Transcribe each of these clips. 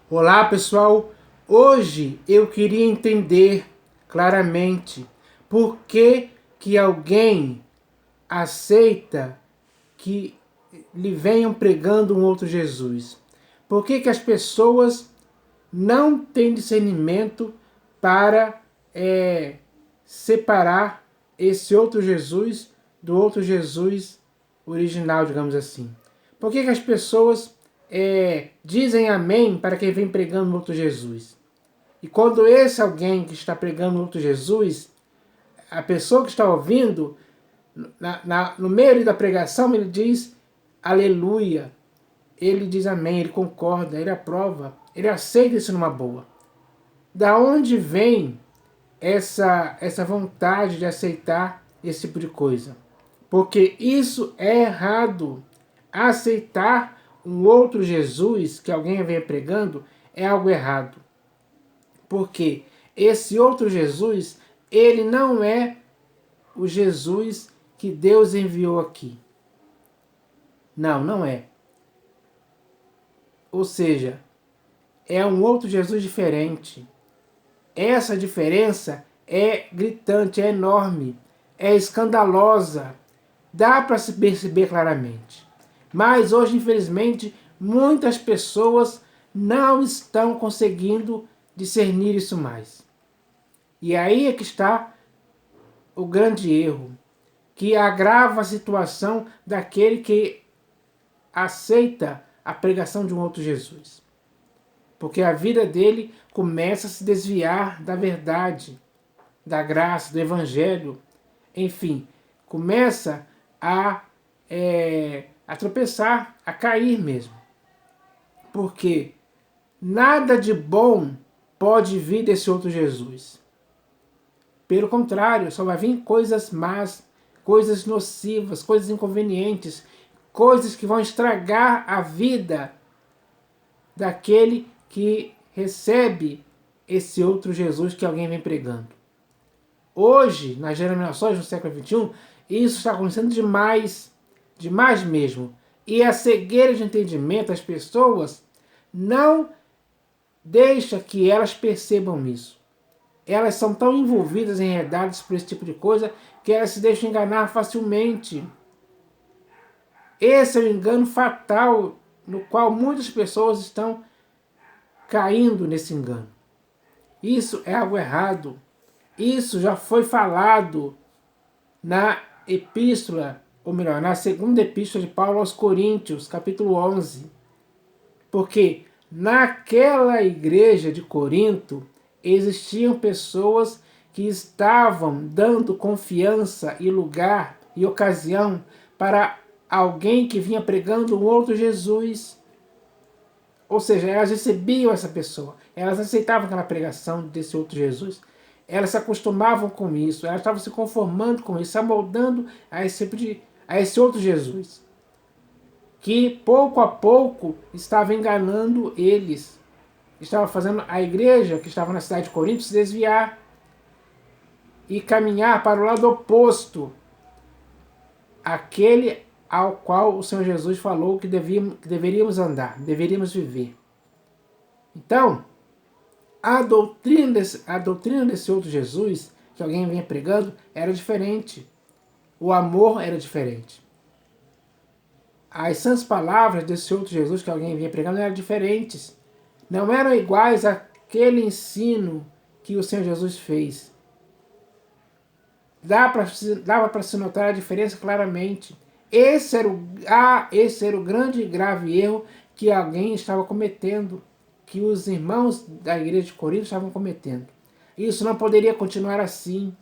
Olá pessoal, hoje eu queria entender claramente por que alguém aceita que lhe venham pregando um outro Jesus. Por que as pessoas não têm discernimento para separar esse outro Jesus do outro Jesus original, digamos assim? Por que as pessoas dizem amém para quem vem pregando outro Jesus? E quando esse alguém que está pregando outro Jesus, a pessoa que está ouvindo, no meio da pregação, ele diz aleluia, ele diz amém, ele concorda, ele aprova, ele aceita isso numa boa. Da onde vem essa vontade de aceitar esse tipo de coisa? Porque isso é errado. Aceitar um outro Jesus que alguém vem pregando é algo errado. Porque esse outro Jesus, ele não é o Jesus que Deus enviou aqui. Não, não é. Ou seja, é um outro Jesus diferente. Essa diferença é gritante, é enorme, é escandalosa. Dá para se perceber claramente. Mas hoje, infelizmente, muitas pessoas não estão conseguindo discernir isso mais. E aí é que está o grande erro, que agrava a situação daquele que aceita a pregação de um outro Jesus. Porque a vida dele começa a se desviar da verdade, da graça, do evangelho. Enfim, começa a tropeçar, a cair mesmo. Porque nada de bom pode vir desse outro Jesus. Pelo contrário, só vai vir coisas más, coisas nocivas, coisas inconvenientes, coisas que vão estragar a vida daquele que recebe esse outro Jesus que alguém vem pregando. Hoje, nas denominações do século XXI, isso está acontecendo demais, demais mesmo. E a cegueira de entendimento das pessoas não deixa que elas percebam isso. Elas são tão envolvidas, enredadas por esse tipo de coisa, que elas se deixam enganar facilmente. Esse é o engano fatal no qual muitas pessoas estão caindo nesse engano. Isso é algo errado. Isso já foi falado na epístola, ou melhor, na segunda epístola de Paulo aos Coríntios, capítulo 11. Porque naquela igreja de Corinto existiam pessoas que estavam dando confiança e lugar e ocasião para alguém que vinha pregando um outro Jesus. Ou seja, elas recebiam essa pessoa, elas aceitavam aquela pregação desse outro Jesus, elas se acostumavam com isso, elas estavam se conformando com isso, se amoldando a esse outro Jesus, que pouco a pouco estava enganando eles, estava fazendo a igreja que estava na cidade de Corinto se desviar e caminhar para o lado oposto, aquele ao qual o Senhor Jesus falou que deveríamos andar, deveríamos viver. Então, a doutrina desse outro Jesus, que alguém vinha pregando, era diferente. O amor era diferente. As santas palavras desse outro Jesus que alguém vinha pregando eram diferentes. Não eram iguais àquele ensino que o Senhor Jesus fez. Dava para se notar a diferença claramente. Esse era o grande e grave erro que alguém estava cometendo, que os irmãos da igreja de Corinto estavam cometendo. Isso não poderia continuar assim.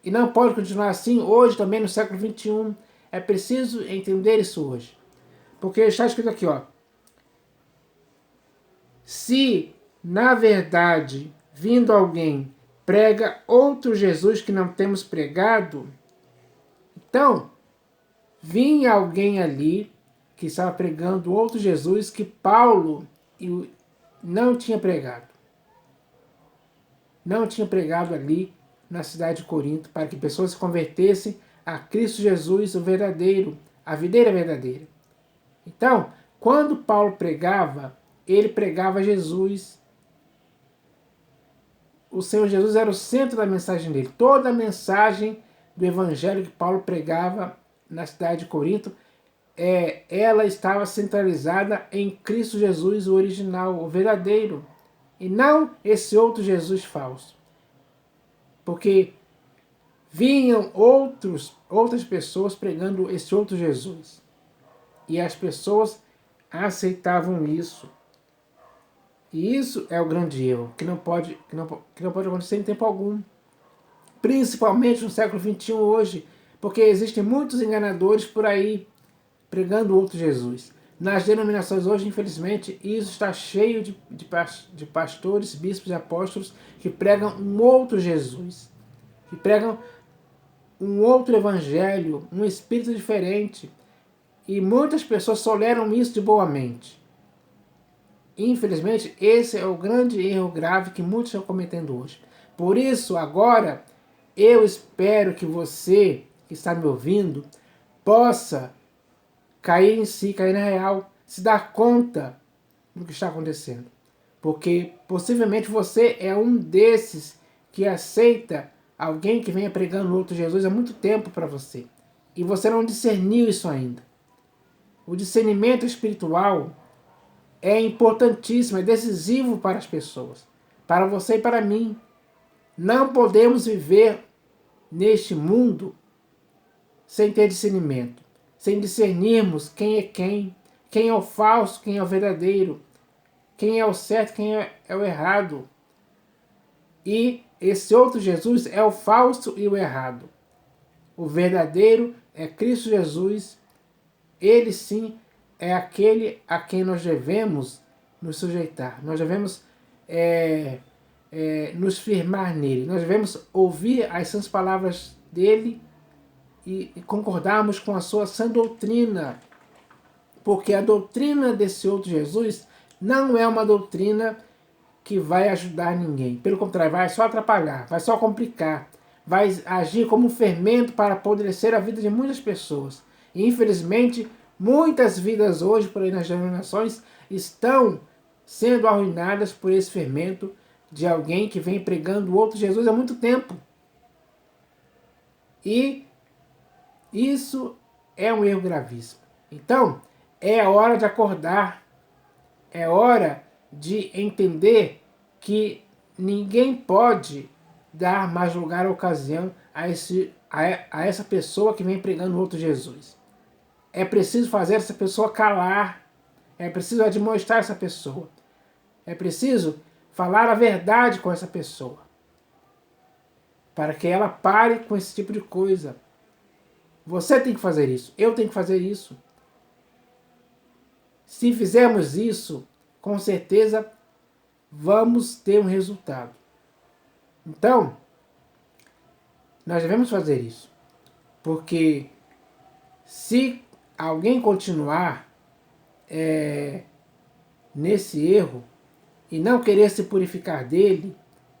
E não pode continuar assim hoje também no século XXI. É preciso entender isso hoje. Porque está escrito aqui, ó. Se, na verdade, vindo alguém prega outro Jesus que não temos pregado, então, vinha alguém ali que estava pregando outro Jesus que Paulo não tinha pregado. Não tinha pregado ali na cidade de Corinto para que pessoas se convertessem a Cristo Jesus, o verdadeiro, a videira verdadeira. Então, quando Paulo pregava, ele pregava Jesus. O Senhor Jesus era o centro da mensagem dele. Toda a mensagem do evangelho que Paulo pregava na cidade de Corinto, ela estava centralizada em Cristo Jesus, o original, o verdadeiro, e não esse outro Jesus falso. Porque vinham outras pessoas pregando esse outro Jesus. E as pessoas aceitavam isso. E isso é o grande erro, que não pode acontecer em tempo algum. Principalmente no século XXI hoje, porque existem muitos enganadores por aí pregando outro Jesus. Nas denominações hoje, infelizmente, isso está cheio de pastores, bispos e apóstolos que pregam um outro Jesus, que pregam um outro evangelho, um espírito diferente. E muitas pessoas toleram isso de boa mente. Infelizmente, esse é o grande erro grave que muitos estão cometendo hoje. Por isso, agora, eu espero que você que está me ouvindo possa cair em si, cair na real, se dar conta do que está acontecendo. Porque possivelmente você é um desses que aceita alguém que venha pregando outro Jesus há muito tempo para você. E você não discerniu isso ainda. O discernimento espiritual é importantíssimo, é decisivo para as pessoas, para você e para mim. Não podemos viver neste mundo sem ter discernimento, sem discernirmos quem é o falso, quem é o verdadeiro, quem é o certo, quem é o errado. E esse outro Jesus é o falso e o errado. O verdadeiro é Cristo Jesus. Ele sim é aquele a quem nós devemos nos sujeitar. Nós devemos nos firmar nele. Nós devemos ouvir as sãs palavras dele e concordarmos com a sua sã doutrina. Porque a doutrina desse outro Jesus não é uma doutrina que vai ajudar ninguém. Pelo contrário, vai só atrapalhar, vai só complicar, vai agir como um fermento para apodrecer a vida de muitas pessoas. E, infelizmente, muitas vidas hoje, por aí nas denominações, estão sendo arruinadas por esse fermento de alguém que vem pregando o outro Jesus há muito tempo. E isso é um erro gravíssimo. Então, é hora de acordar, é hora de entender que ninguém pode dar mais lugar à ocasião a essa pessoa que vem pregando outro Jesus. É preciso fazer essa pessoa calar, é preciso admoestar essa pessoa, é preciso falar a verdade com essa pessoa, para que ela pare com esse tipo de coisa. Você tem que fazer isso, eu tenho que fazer isso. Se fizermos isso, com certeza vamos ter um resultado. Então, nós devemos fazer isso. Porque se alguém continuar nesse erro e não querer se purificar dele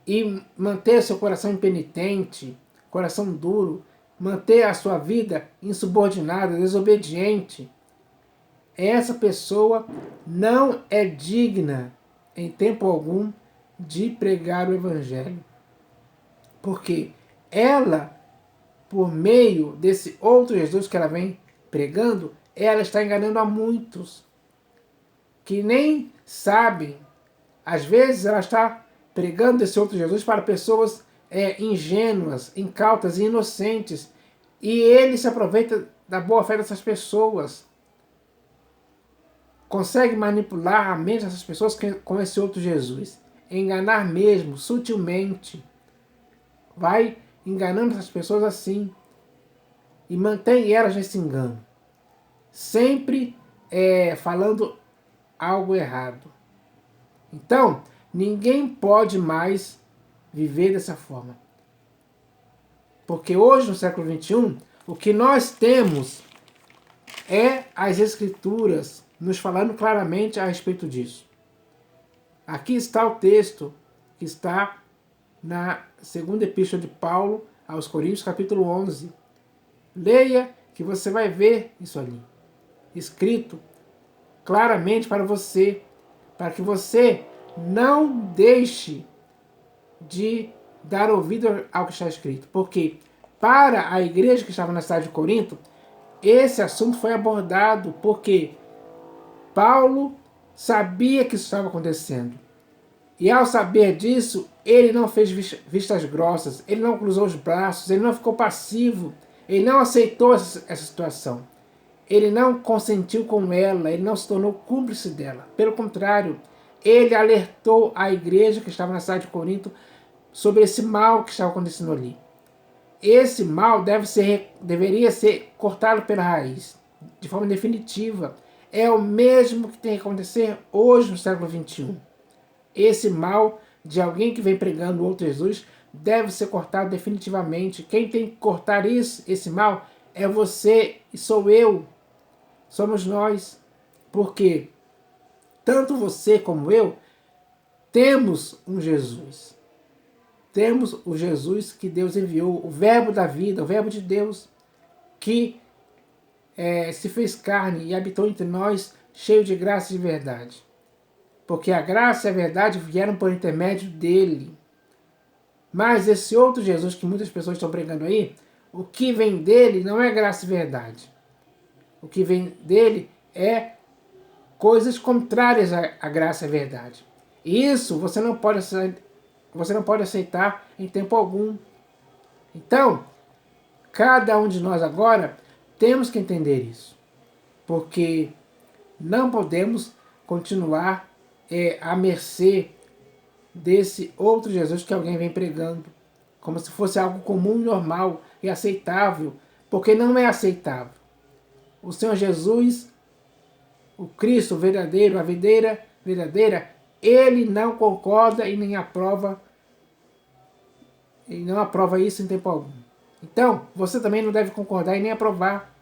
e manter seu coração impenitente, coração duro, manter a sua vida insubordinada, desobediente, essa pessoa não é digna em tempo algum de pregar o evangelho. Porque ela, por meio desse outro Jesus que ela vem pregando, ela está enganando a muitos que nem sabem. Às vezes ela está pregando esse outro Jesus para pessoas ingênuas, incautas e inocentes. E ele se aproveita da boa fé dessas pessoas. Consegue manipular a mente dessas pessoas com esse outro Jesus. Enganar mesmo, sutilmente. Vai enganando essas pessoas assim. E mantém elas nesse engano. Sempre falando algo errado. Então, ninguém pode mais viver dessa forma. Porque hoje, no século XXI, o que nós temos é as Escrituras nos falando claramente a respeito disso. Aqui está o texto que está na segunda epístola de Paulo aos Coríntios, capítulo 11. Leia que você vai ver isso ali, escrito claramente para você, para que você não deixe de dar ouvido ao que está escrito. Porque para a igreja que estava na cidade de Corinto, esse assunto foi abordado porque Paulo sabia que isso estava acontecendo. E ao saber disso, ele não fez vistas grossas, ele não cruzou os braços, ele não ficou passivo, ele não aceitou essa situação. Ele não consentiu com ela, ele não se tornou cúmplice dela. Pelo contrário, ele alertou a igreja que estava na cidade de Corinto sobre esse mal que estava acontecendo ali. Esse mal deveria ser cortado pela raiz, de forma definitiva. É o mesmo que tem que acontecer hoje no século XXI. Esse mal de alguém que vem pregando outro Jesus deve ser cortado definitivamente. Quem tem que cortar esse mal é você e sou eu. Somos nós. Porque tanto você como eu temos um Jesus. Temos o Jesus que Deus enviou, o verbo da vida, o verbo de Deus, que se fez carne e habitou entre nós, cheio de graça e de verdade. Porque a graça e a verdade vieram por intermédio dele. Mas esse outro Jesus que muitas pessoas estão pregando aí, o que vem dele não é graça e verdade. O que vem dele é coisas contrárias à graça e à verdade. E isso você não pode aceitar em tempo algum. Então, cada um de nós agora temos que entender isso. Porque não podemos continuar à mercê desse outro Jesus que alguém vem pregando, como se fosse algo comum, normal e aceitável, porque não é aceitável. O Senhor Jesus, o Cristo verdadeiro, a videira verdadeira, ele não concorda e nem aprova, e não aprova isso em tempo algum. Então, você também não deve concordar e nem aprovar,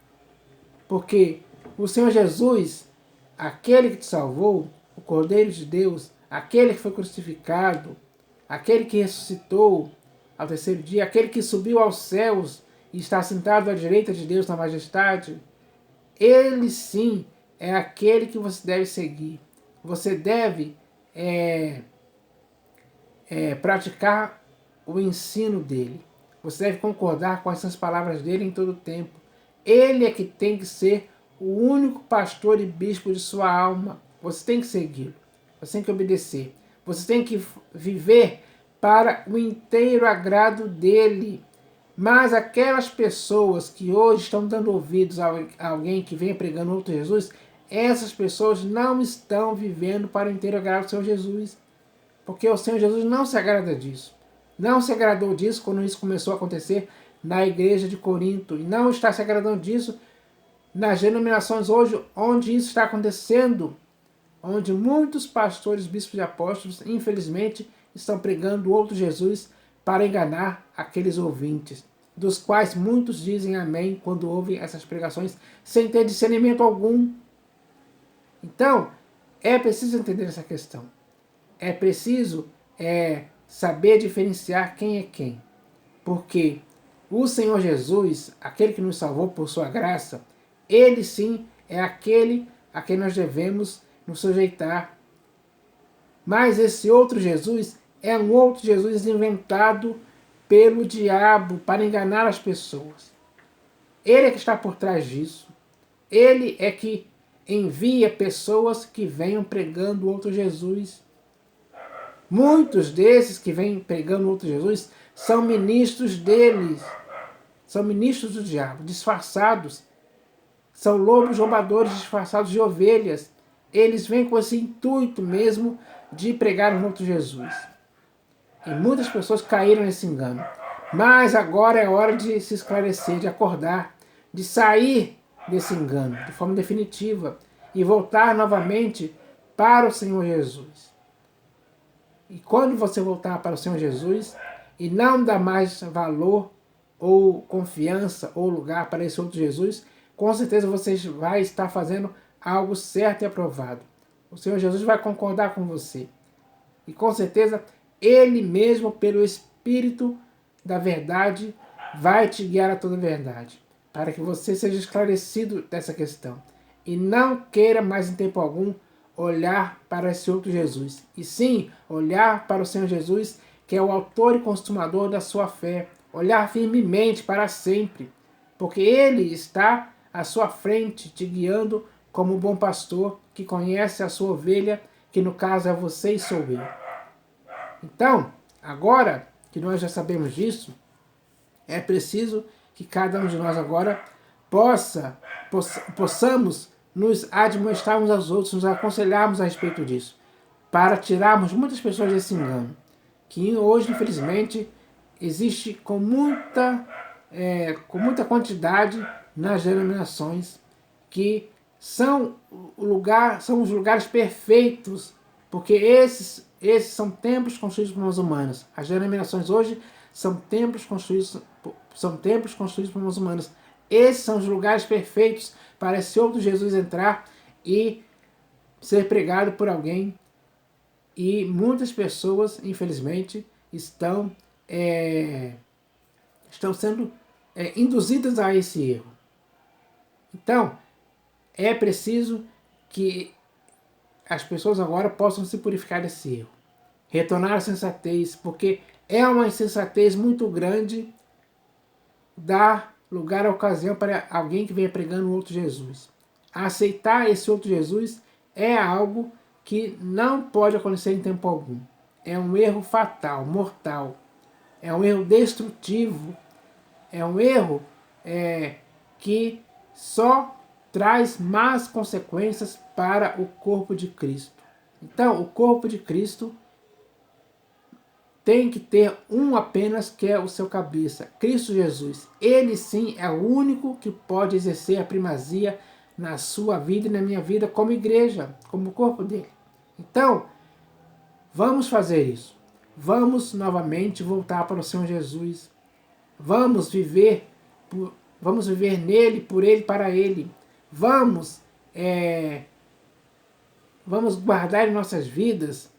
porque o Senhor Jesus, aquele que te salvou, o Cordeiro de Deus, aquele que foi crucificado, aquele que ressuscitou ao terceiro dia, aquele que subiu aos céus e está sentado à direita de Deus na majestade, ele sim é aquele que você deve seguir. Você deve praticar o ensino dele. Você deve concordar com essas palavras dele em todo o tempo. Ele é que tem que ser o único pastor e bispo de sua alma. Você tem que segui-lo. Você tem que obedecer. Você tem que viver para o inteiro agrado dele. Mas aquelas pessoas que hoje estão dando ouvidos a alguém que vem pregando outro Jesus, essas pessoas não estão vivendo para o inteiro agrado do Senhor Jesus. Porque o Senhor Jesus não se agrada disso. Não se agradou disso quando isso começou a acontecer na igreja de Corinto. E não está se agradando disso nas denominações hoje, onde isso está acontecendo. Onde muitos pastores, bispos e apóstolos, infelizmente, estão pregando outro Jesus para enganar aqueles ouvintes, dos quais muitos dizem amém quando ouvem essas pregações, sem ter discernimento algum. Então, é preciso entender essa questão. É preciso saber diferenciar quem é quem. Porque o Senhor Jesus, aquele que nos salvou por sua graça, ele sim é aquele a quem nós devemos nos sujeitar. Mas esse outro Jesus é um outro Jesus inventado pelo diabo para enganar as pessoas. Ele é que está por trás disso. Ele é que envia pessoas que venham pregando outro Jesus. Muitos desses que vêm pregando outro Jesus são ministros deles. São ministros do diabo, disfarçados. São lobos roubadores disfarçados de ovelhas. Eles vêm com esse intuito mesmo de pregar um outro Jesus. E muitas pessoas caíram nesse engano. Mas agora é hora de se esclarecer, de acordar, de sair desse engano de forma definitiva e voltar novamente para o Senhor Jesus. E quando você voltar para o Senhor Jesus e não dar mais valor ou confiança ou lugar para esse outro Jesus, com certeza você vai estar fazendo algo certo e aprovado. O Senhor Jesus vai concordar com você. E com certeza Ele mesmo, pelo Espírito da verdade, vai te guiar a toda a verdade, para que você seja esclarecido dessa questão. E não queira mais em tempo algum olhar para esse outro Jesus, e sim olhar para o Senhor Jesus, que é o autor e consumador da sua fé, olhar firmemente para sempre, porque Ele está à sua frente, te guiando como um bom pastor que conhece a sua ovelha, que no caso é você e sou eu. Então, agora que nós já sabemos disso, é preciso que cada um de nós agora possamos nos admoestar uns aos outros, nos aconselharmos a respeito disso, para tirarmos muitas pessoas desse engano, que hoje, infelizmente, existe com muita quantidade nas denominações, que são os lugares perfeitos, porque esses são templos construídos por mãos humanas. As denominações hoje são templos construídos por mãos humanas. Esses são os lugares perfeitos para esse outro Jesus entrar e ser pregado por alguém. E muitas pessoas, infelizmente, estão sendo induzidas a esse erro. Então, é preciso que as pessoas agora possam se purificar desse erro, retornar à sensatez, porque é uma insensatez muito grande dar lugar à ocasião para alguém que venha pregando um outro Jesus. Aceitar esse outro Jesus é algo que não pode acontecer em tempo algum. É um erro fatal, mortal. É um erro destrutivo. É um erro que só traz más consequências para o corpo de Cristo. Então, o corpo de Cristo tem que ter um apenas, que é o seu cabeça, Cristo Jesus. Ele sim é o único que pode exercer a primazia na sua vida e na minha vida como igreja, como corpo dele. Então, vamos fazer isso. Vamos novamente voltar para o Senhor Jesus. Vamos viver nele, por ele, para ele. Vamos guardar em nossas vidas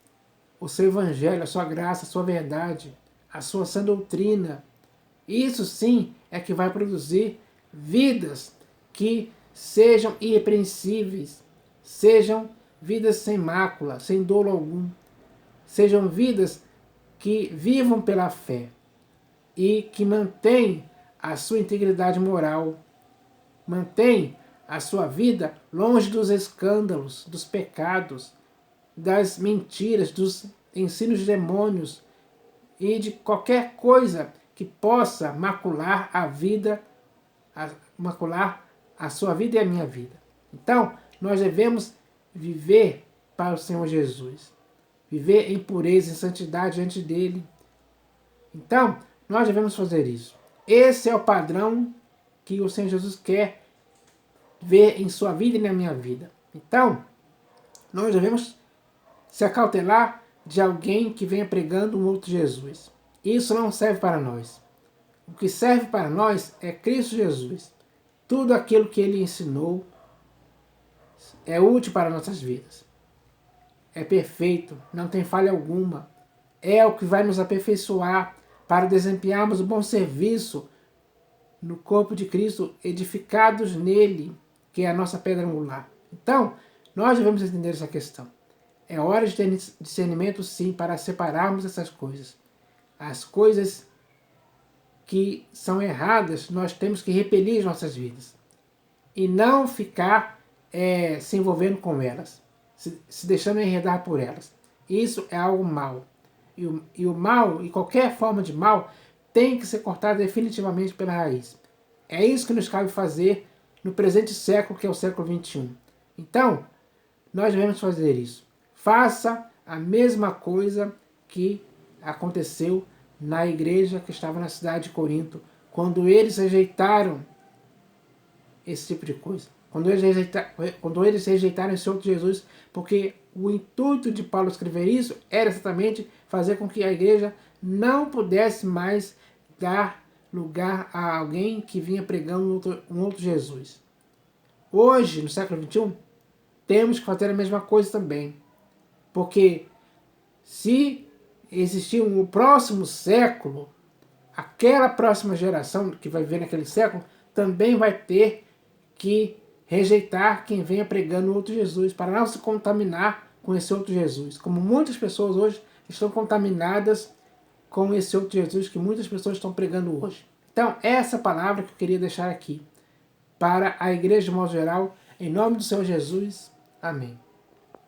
o seu evangelho, a sua graça, a sua verdade, a sua sã doutrina. Isso sim é que vai produzir vidas que sejam irrepreensíveis, sejam vidas sem mácula, sem dolo algum, sejam vidas que vivam pela fé e que mantêm a sua integridade moral, mantêm a sua vida longe dos escândalos, dos pecados, das mentiras, dos ensinos de demônios e de qualquer coisa que possa macular a vida, macular a sua vida e a minha vida. Então, nós devemos viver para o Senhor Jesus, viver em pureza, em santidade diante dele. Então, nós devemos fazer isso. Esse é o padrão que o Senhor Jesus quer ver em sua vida e na minha vida. Então, nós devemos se acautelar de alguém que venha pregando um outro Jesus. Isso não serve para nós. O que serve para nós é Cristo Jesus. Tudo aquilo que ele ensinou é útil para nossas vidas. É perfeito, não tem falha alguma. É o que vai nos aperfeiçoar para desempenharmos o bom serviço no corpo de Cristo, edificados nele, que é a nossa pedra angular. Então, nós devemos entender essa questão. É hora de ter discernimento, sim, para separarmos essas coisas. As coisas que são erradas, nós temos que repelir em nossas vidas. E não ficar se envolvendo com elas, se deixando enredar por elas. Isso é algo mal. E o mal, e qualquer forma de mal, tem que ser cortado definitivamente pela raiz. É isso que nos cabe fazer no presente século, que é o século XXI. Então, nós devemos fazer isso. Faça a mesma coisa que aconteceu na igreja que estava na cidade de Corinto, quando eles rejeitaram esse tipo de coisa. Quando eles rejeitaram esse outro Jesus, porque o intuito de Paulo escrever isso era exatamente fazer com que a igreja não pudesse mais dar lugar a alguém que vinha pregando um outro Jesus. Hoje, no século XXI, temos que fazer a mesma coisa também. Porque se existir um próximo século, aquela próxima geração que vai viver naquele século também vai ter que rejeitar quem venha pregando outro Jesus, para não se contaminar com esse outro Jesus. Como muitas pessoas hoje estão contaminadas com esse outro Jesus que muitas pessoas estão pregando hoje. Então, essa palavra que eu queria deixar aqui para a igreja de modo geral, em nome do Senhor Jesus. Amém.